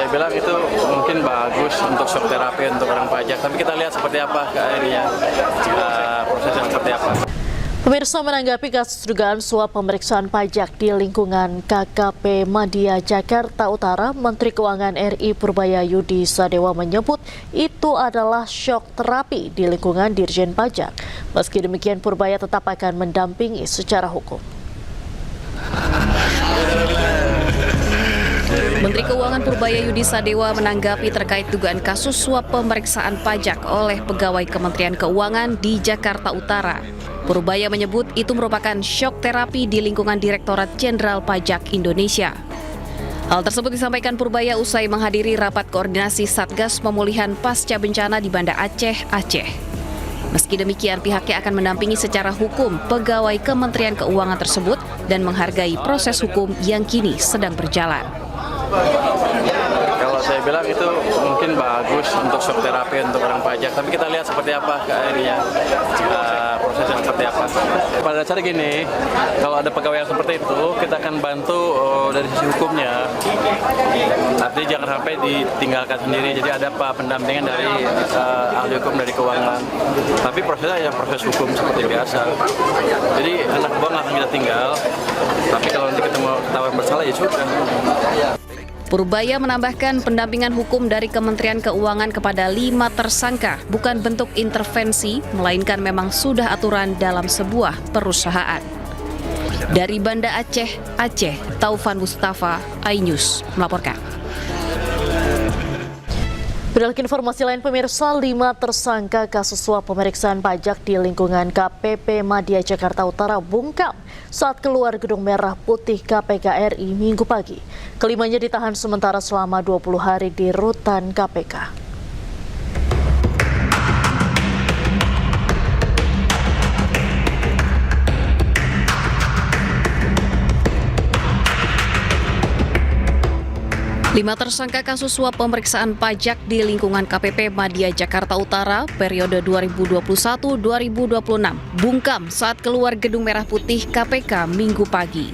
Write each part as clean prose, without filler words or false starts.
saya bilang itu mungkin bagus untuk shock terapi untuk orang pajak, tapi kita lihat seperti apa akhirnya prosesnya seperti apa. Pemirsa, menanggapi kasus dugaan suap pemeriksaan pajak di lingkungan KKP Madya Jakarta Utara, Menteri Keuangan RI Purbaya Yudi Sadewa menyebut itu adalah shock terapi di lingkungan Dirjen Pajak. Meski demikian, Purbaya tetap akan mendampingi secara hukum. Menteri Keuangan Purbaya Yudi Sadewa menanggapi terkait dugaan kasus suap pemeriksaan pajak oleh pegawai Kementerian Keuangan di Jakarta Utara. Purbaya menyebut itu merupakan shock terapi di lingkungan Direktorat Jenderal Pajak Indonesia. Hal tersebut disampaikan Purbaya usai menghadiri rapat koordinasi Satgas Pemulihan Pasca Bencana di Banda Aceh, Aceh. Meski demikian, pihaknya akan mendampingi secara hukum pegawai Kementerian Keuangan tersebut dan menghargai proses hukum yang kini sedang berjalan. Kalau saya bilang itu mungkin bagus untuk shock terapi untuk orang pajak, tapi kita lihat seperti apa akhirnya prosesnya seperti apa. Pada dasarnya gini, kalau ada pegawai yang seperti itu, kita akan bantu dari sisi hukumnya. Artinya jangan sampai ditinggalkan sendiri, jadi ada pendampingan dari ahli hukum dari keuangan. Tapi prosesnya ya proses hukum seperti biasa. Jadi anak buah nggak akan kita tinggal, tapi kalau nanti ketemu ketahuan bersalah ya sudah. Purbaya menambahkan pendampingan hukum dari Kementerian Keuangan kepada 5 tersangka bukan bentuk intervensi, melainkan memang sudah aturan dalam sebuah perusahaan. Dari Banda Aceh, Aceh, Taufan Mustafa, iNews melaporkan. Beralih ke informasi lain, pemirsa, 5 tersangka kasus suap pemeriksaan pajak di lingkungan KPP Madya Jakarta Utara bungkam saat keluar Gedung Merah Putih KPK RI Minggu pagi. Kelimanya ditahan sementara selama 20 hari di rutan KPK. Lima tersangka kasus suap pemeriksaan pajak di lingkungan KPP Madya Jakarta Utara periode 2021-2026 bungkam saat keluar Gedung Merah Putih KPK Minggu pagi.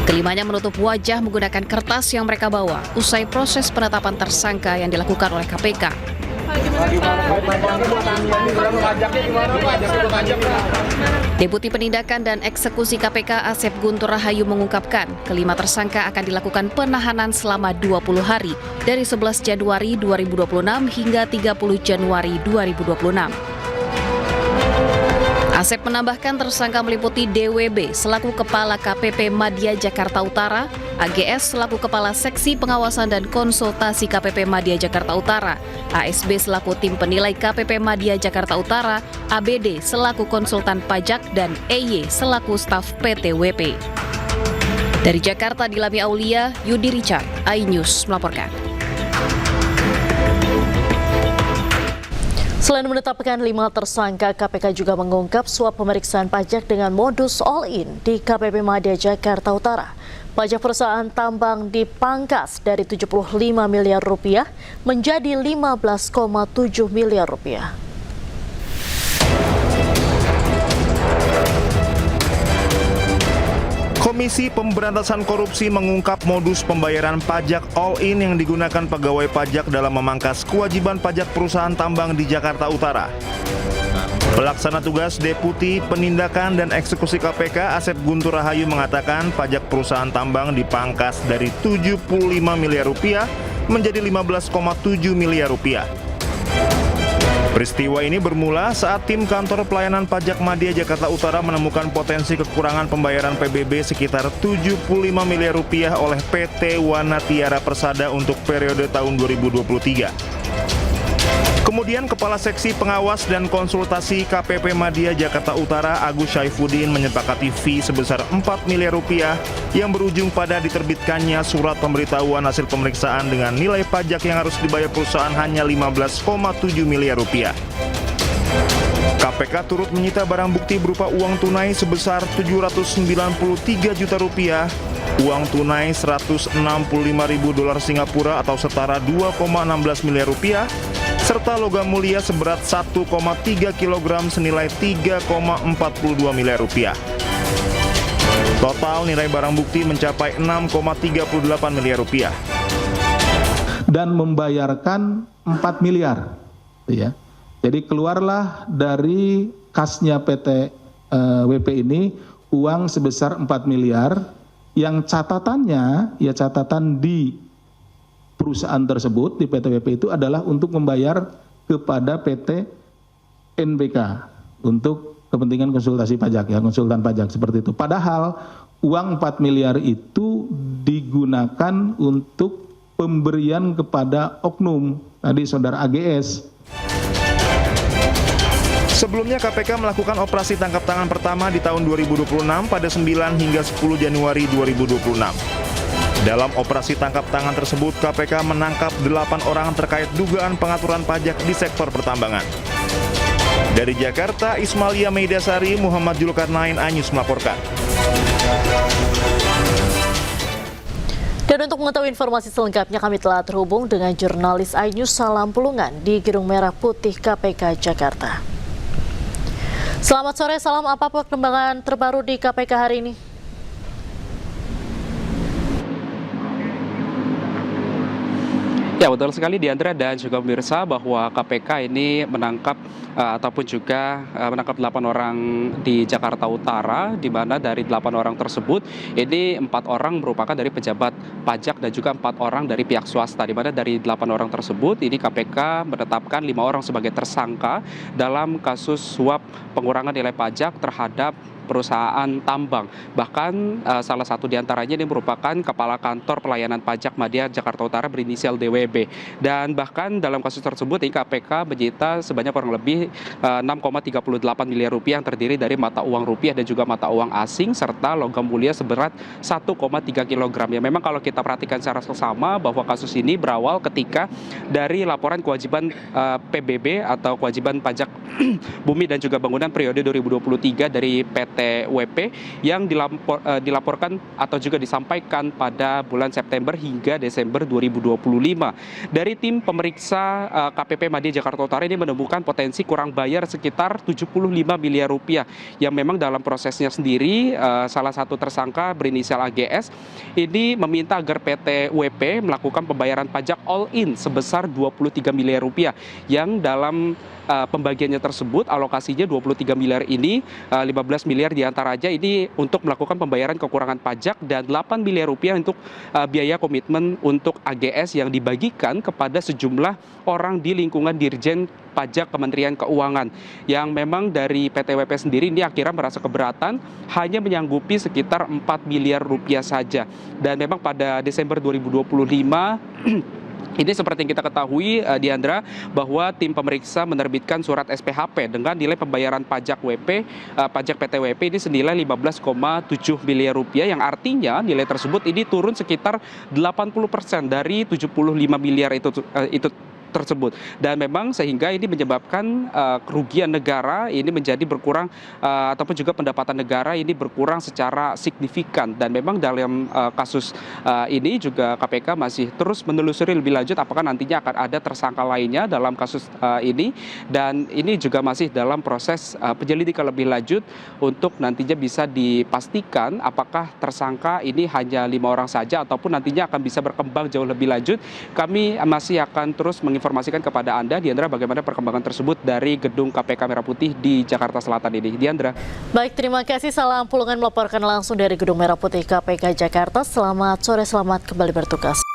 Kelimanya menutup wajah menggunakan kertas yang mereka bawa usai proses penetapan tersangka yang dilakukan oleh KPK. Deputi Penindakan dan Eksekusi KPK Asep Guntur Rahayu mengungkapkan kelima tersangka akan dilakukan penahanan selama 20 hari dari 11 Januari 2026 hingga 30 Januari 2026. Asep menambahkan tersangka meliputi DWB selaku Kepala KPP Madya Jakarta Utara, AGS selaku Kepala Seksi Pengawasan dan Konsultasi KPP Madya Jakarta Utara, ASB selaku Tim Penilai KPP Madya Jakarta Utara, ABD selaku Konsultan Pajak, dan EY selaku Staf PTWP. Dari Jakarta, Dilami Aulia, Yudi Richard, iNews melaporkan. Selain menetapkan 5 tersangka, KPK juga mengungkap suap pemeriksaan pajak dengan modus all-in di KPP Madya Jakarta Utara. Pajak perusahaan tambang dipangkas dari 75 miliar rupiah menjadi 15,7 miliar rupiah. Komisi Pemberantasan Korupsi mengungkap modus pembayaran pajak all-in yang digunakan pegawai pajak dalam memangkas kewajiban pajak perusahaan tambang di Jakarta Utara. Pelaksana tugas Deputi Penindakan dan Eksekusi KPK Asep Guntur Rahayu mengatakan pajak perusahaan tambang dipangkas dari 75 miliar rupiah menjadi 15,7 miliar rupiah. Peristiwa ini bermula saat tim kantor pelayanan pajak Madya Jakarta Utara menemukan potensi kekurangan pembayaran PBB sekitar 75 miliar rupiah oleh PT Wanatiara Persada untuk periode tahun 2023. Kemudian Kepala Seksi Pengawas dan Konsultasi KPP Madya Jakarta Utara Agus Syaifuddin menyepakati fee sebesar 4 miliar rupiah yang berujung pada diterbitkannya surat pemberitahuan hasil pemeriksaan dengan nilai pajak yang harus dibayar perusahaan hanya 15,7 miliar rupiah. KPK turut menyita barang bukti berupa uang tunai sebesar 793 juta rupiah, uang tunai 165.000 dolar Singapura atau setara 2,16 miliar rupiah, serta logam mulia seberat 1,3 kg senilai 3,42 miliar rupiah. Total nilai barang bukti mencapai 6,38 miliar rupiah. Dan membayarkan 4 miliar. Ya. Jadi keluarlah dari kasnya PT WP ini uang sebesar 4 miliar yang catatannya, ya catatan di perusahaan tersebut, di PT WP itu adalah untuk membayar kepada PT NBK untuk kepentingan konsultasi pajak, ya konsultan pajak seperti itu. Padahal uang 4 miliar itu digunakan untuk pemberian kepada oknum, tadi saudara AGS. Sebelumnya KPK melakukan operasi tangkap tangan pertama di tahun 2026 pada 9 hingga 10 Januari 2026. Dalam operasi tangkap tangan tersebut, KPK menangkap 8 orang terkait dugaan pengaturan pajak di sektor pertambangan. Dari Jakarta, Ismalia Meidasari, Muhammad Julkarnain, Anyus melaporkan. Dan untuk mengetahui informasi selengkapnya kami telah terhubung dengan jurnalis iNews Salam Pulungan di Gedung Merah Putih KPK Jakarta. Selamat sore, Salam, apa perkembangan terbaru di KPK hari ini? Ya, betul sekali Diandra dan juga pemirsa bahwa KPK ini menangkap ataupun juga menangkap 8 orang di Jakarta Utara, di mana dari 8 orang tersebut ini 4 orang merupakan dari pejabat pajak dan juga 4 orang dari pihak swasta, di mana dari 8 orang tersebut ini KPK menetapkan 5 orang sebagai tersangka dalam kasus suap pengurangan nilai pajak terhadap perusahaan tambang. Bahkan salah satu diantaranya ini merupakan Kepala Kantor Pelayanan Pajak Madya Jakarta Utara berinisial DWB. Dan bahkan dalam kasus tersebut ini KPK menyita sebanyak kurang lebih 6,38 miliar rupiah yang terdiri dari mata uang rupiah dan juga mata uang asing serta logam mulia seberat 1,3 kg. Ya, memang kalau kita perhatikan secara seksama bahwa kasus ini berawal ketika dari laporan kewajiban PBB atau kewajiban pajak bumi dan juga bangunan periode 2023 dari PT WP yang dilaporkan atau juga disampaikan pada bulan September hingga Desember 2025. Dari tim pemeriksa KPP Madya Jakarta Utara ini menemukan potensi kurang bayar sekitar 75 miliar rupiah yang memang dalam prosesnya sendiri salah satu tersangka berinisial AGS ini meminta agar PT WP melakukan pembayaran pajak all in sebesar 23 miliar rupiah yang dalam pembagiannya tersebut alokasinya 23 miliar ini 15 miliar diantaranya ini untuk melakukan pembayaran kekurangan pajak dan 8 miliar rupiah untuk biaya komitmen untuk AGS yang dibagikan kepada sejumlah orang di lingkungan Dirjen Pajak Kementerian Keuangan yang memang dari PT WP sendiri ini akhirnya merasa keberatan hanya menyanggupi sekitar 4 miliar rupiah saja. Dan memang pada Desember 2025 ini seperti yang kita ketahui, Diandra, bahwa tim pemeriksa menerbitkan surat SPHP dengan nilai pembayaran pajak WP, pajak PT WP ini senilai 15,7 miliar rupiah, yang artinya nilai tersebut ini turun sekitar 80% dari 75 miliar itu tersebut. Dan memang sehingga ini menyebabkan kerugian negara ini menjadi berkurang ataupun juga pendapatan negara ini berkurang secara signifikan. Dan memang dalam kasus ini juga KPK masih terus menelusuri lebih lanjut apakah nantinya akan ada tersangka lainnya dalam kasus ini, dan ini juga masih dalam proses penyelidikan lebih lanjut untuk nantinya bisa dipastikan apakah tersangka ini hanya 5 orang saja ataupun nantinya akan bisa berkembang jauh lebih lanjut. Kami masih akan terus menginformasikan kepada Anda, Diandra, bagaimana perkembangan tersebut dari gedung KPK Merah Putih di Jakarta Selatan ini. Diandra. Baik, terima kasih. Salam Pulungan melaporkan langsung dari Gedung Merah Putih KPK Jakarta. Selamat sore, selamat kembali bertugas.